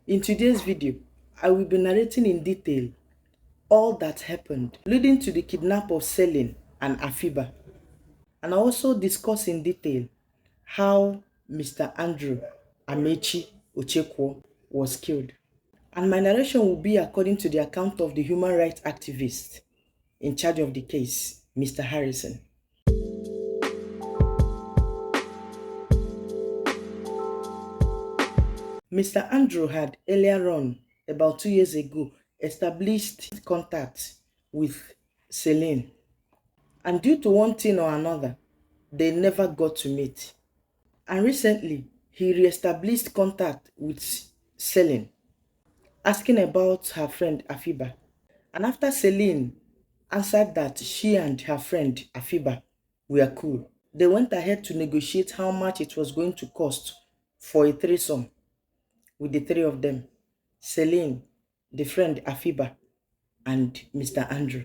In today's video, I will be narrating in detail all that happened leading to the kidnap of Celine and Afiba, and I also discuss in detail how Mr. Andrew Amechi Ochekwo was killed. And my narration will be according to the account of the human rights activist in charge of the case, Mr. Harrison. Mr. Andrew had earlier on, about 2 years ago, established contact with Celine. And due to one thing or another, they never got to meet. And recently, he re-established contact with Celine, asking about her friend Afiba. And after Celine answered that she and her friend Afiba were cool, they went ahead to negotiate how much it was going to cost for a threesome with the three of them: Celine, the friend Afiba, and Mr. Andrew.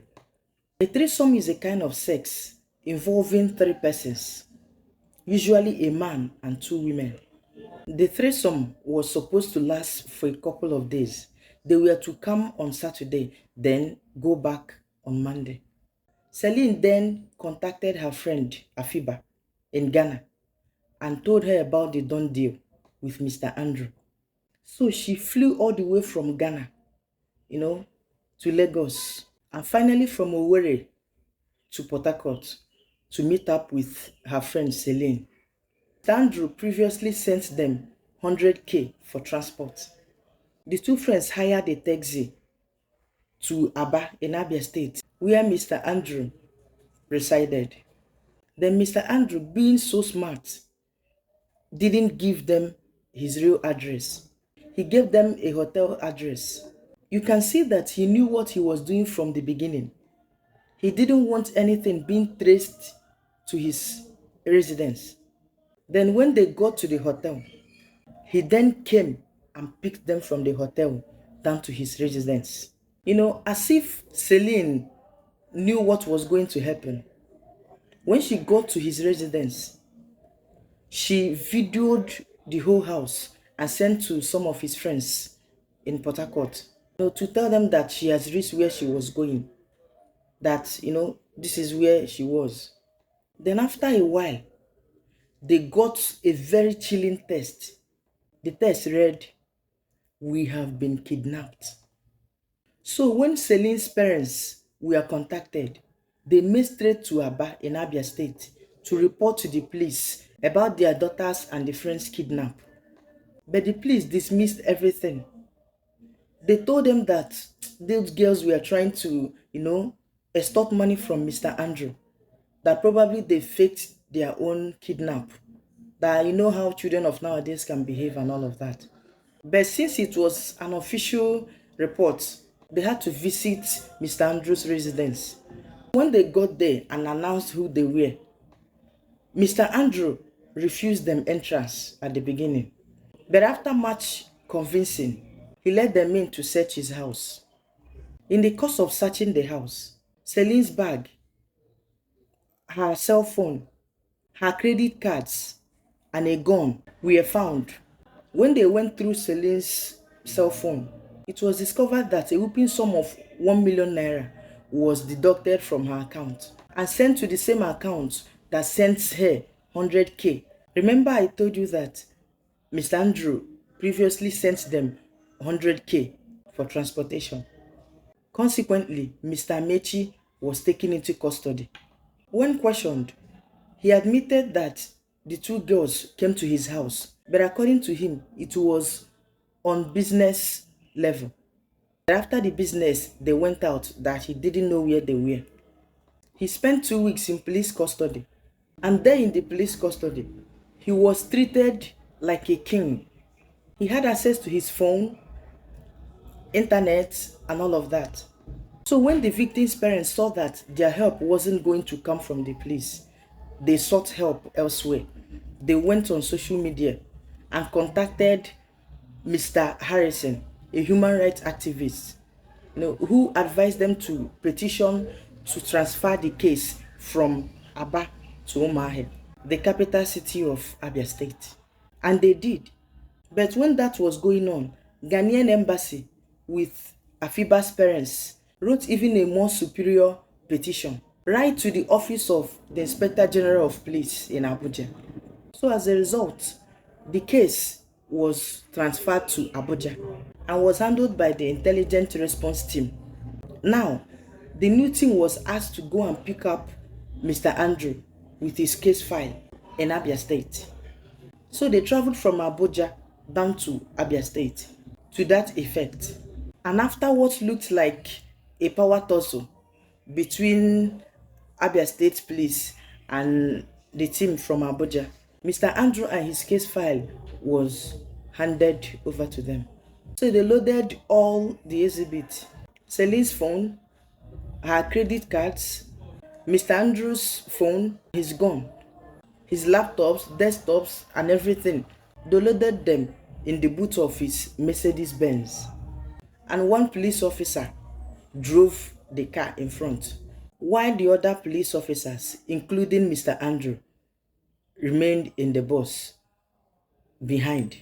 A threesome is a kind of sex involving three persons, usually a man and two women. The threesome was supposed to last for a couple of days. They were to come on Saturday, then go back on Monday. Celine then contacted her friend Afiba in Ghana and told her about the done deal with Mr. Andrew. So she flew all the way from Ghana, to Lagos, and finally from Owerri to Port Harcourt to meet up with her friend Celine. Andrew previously sent them 100k for transport. The two friends hired a taxi to Aba in Abia State, where Mr. Andrew resided. Then Mr. Andrew, being so smart, didn't give them his real address. He gave them a hotel address. You can see that he knew what he was doing from the beginning. He didn't want anything being traced to his residence. Then when they got to the hotel, he then came and picked them from the hotel down to his residence. As if Celine knew what was going to happen. When she got to his residence, she videoed the whole house and sent to some of his friends in Port Harcourt, to tell them that she has reached where she was going, that, this is where she was. Then after a while, they got a very chilling text. The text read, "We have been kidnapped." So when Celine's parents were contacted, they made straight to Aba in Abia State to report to the police about their daughters and the friends kidnapped. But the police dismissed everything. They told them that those girls were trying to, extort money from Mr. Andrew, that probably they faked their own kidnap, that you know how children of nowadays can behave and all of that. But since it was an official report, they had to visit Mr. Andrew's residence. When they got there and announced who they were, Mr. Andrew refused them entrance at the beginning. But after much convincing, he let them in to search his house. In the course of searching the house, Celine's bag, her cell phone, her credit cards, and a gun were found. When they went through Celine's cell phone, it was discovered that a whooping sum of 1 million naira was deducted from her account and sent to the same account that sent her 100k. Remember I told you that Mr. Andrew previously sent them 100k for transportation. Consequently, Mr. Amechi was taken into custody. When questioned, he admitted that the two girls came to his house, but according to him, it was on business level. After the business, they went out, that he didn't know where they were. He spent 2 weeks in police custody, and there in the police custody, he was treated like a king. He had access to his phone, internet, and all of that. So when the victim's parents saw that their help wasn't going to come from the police, they sought help elsewhere. They went on social media and contacted Mr. Harrison, a human rights activist, who advised them to petition to transfer the case from Aba to Umahi, the capital city of Abia State. And they did. But when that was going on, Ghanaian embassy with Afiba's parents wrote even a more superior petition right to the office of the Inspector General of Police in Abuja. So as a result, the case was transferred to Abuja and was handled by the intelligence response team. Now, the new team was asked to go and pick up Mr. Andrew with his case file in Abia State. So they traveled from Abuja down to Abia State to that effect. And after what looked like a power tussle between Abia State Police and the team from Abuja, Mr. Andrew and his case file was handed over to them. So they loaded all the exhibits: Celine's phone, her credit cards, Mr. Andrew's phone, his gun, his laptops, desktops, and everything. They loaded them in the boot of his Mercedes Benz. And one police officer drove the car in front, while the other police officers, including Mr. Andrew, remained in the bus behind.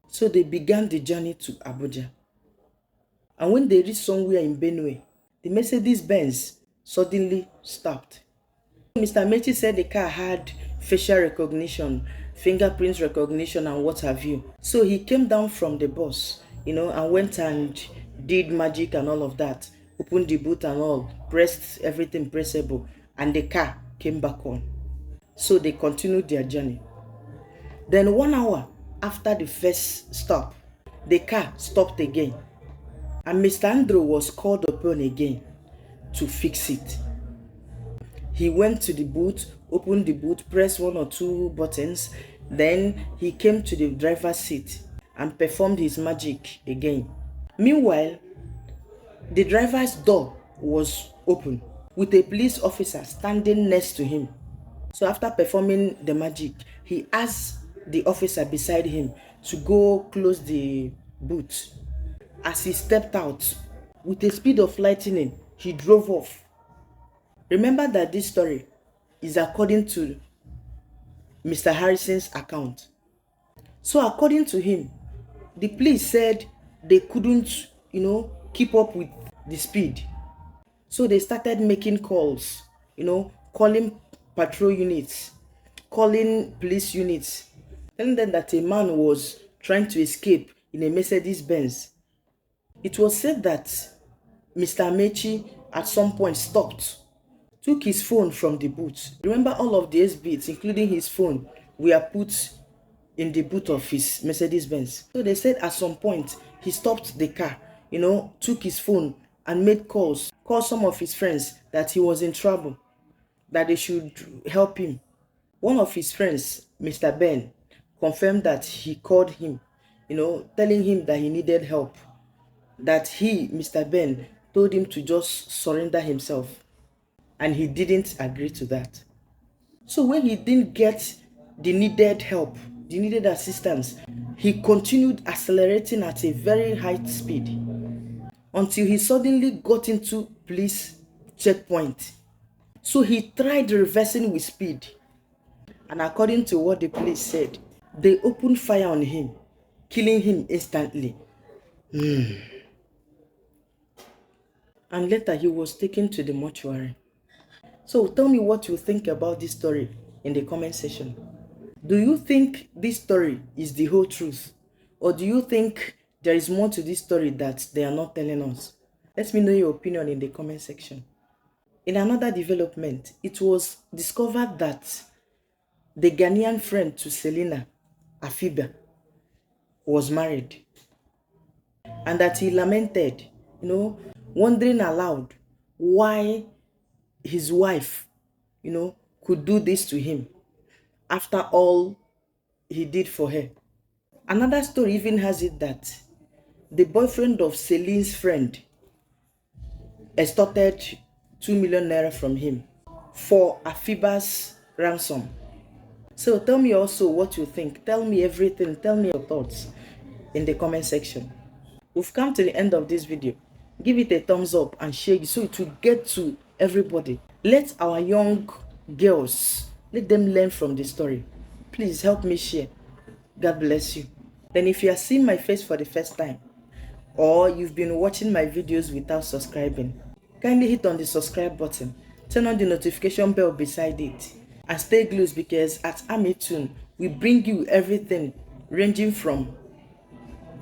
So they began the journey to Abuja. And when they reached somewhere in Benue, the Mercedes Benz suddenly stopped. Mr. Mechi said the car had facial recognition, fingerprint recognition, and what have you. So he came down from the bus, and went and did magic and all of that, opened the boot and all, pressed everything pressable, and the car came back on. So they continued their journey. Then 1 hour after the first stop, the car stopped again, and Mr. Andrew was called upon again to fix it. He went to the boot, opened the boot, pressed 1 or 2 buttons, then he came to the driver's seat and performed his magic again. Meanwhile, the driver's door was open with a police officer standing next to him. So after performing the magic, he asked the officer beside him to go close the boot. As he stepped out, with a speed of lightning, he drove off. Remember that this story is according to Mr. Harrison's account. So according to him, the police said they couldn't, keep up with the speed. So they started making calls, calling patrol units, calling police units, telling them that a man was trying to escape in a Mercedes Benz. It was said that Mr. Mechi at some point stopped, took his phone from the boot. Remember, all of the exhibits, including his phone, were put in the boot of his Mercedes Benz. So they said at some point he stopped the car, took his phone and made calls, called some of his friends that he was in trouble, that they should help him. One of his friends, Mr. Ben, confirmed that he called him, telling him that he needed help, that he, Mr. Ben, told him to just surrender himself. And he didn't agree to that. So when he didn't get the needed help, the needed assistance, he continued accelerating at a very high speed until he suddenly got into police checkpoint. So he tried reversing with speed. And according to what the police said, they opened fire on him, killing him instantly. And later he was taken to the mortuary. So tell me what you think about this story in the comment section. Do you think this story is the whole truth? Or do you think there is more to this story that they are not telling us? Let me know your opinion in the comment section. In another development, it was discovered that the Ghanaian friend to Celine, Afiba, was married. And that he lamented, wondering aloud why his wife, could do this to him after all he did for her. Another story even has it that the boyfriend of Celine's friend extorted 2 million naira from him for Afiba's ransom. So tell me also what you think. Tell me everything. Tell me your thoughts in the comment section. We've come to the end of this video. Give it a thumbs up and share it so it will get to everybody. Let our young girls, let them learn from the story. Please help me share. God bless you. Then if you are seeing my face for the first time, or you've been watching my videos without subscribing, kindly hit on the subscribe button, turn on the notification bell beside it, and stay glued, because at Amitune we bring you everything ranging from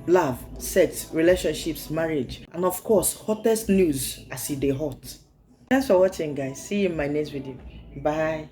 love, sex, relationships, marriage, and of course hottest news as e dey hot. Thanks for watching, guys. See you in my next video. Bye.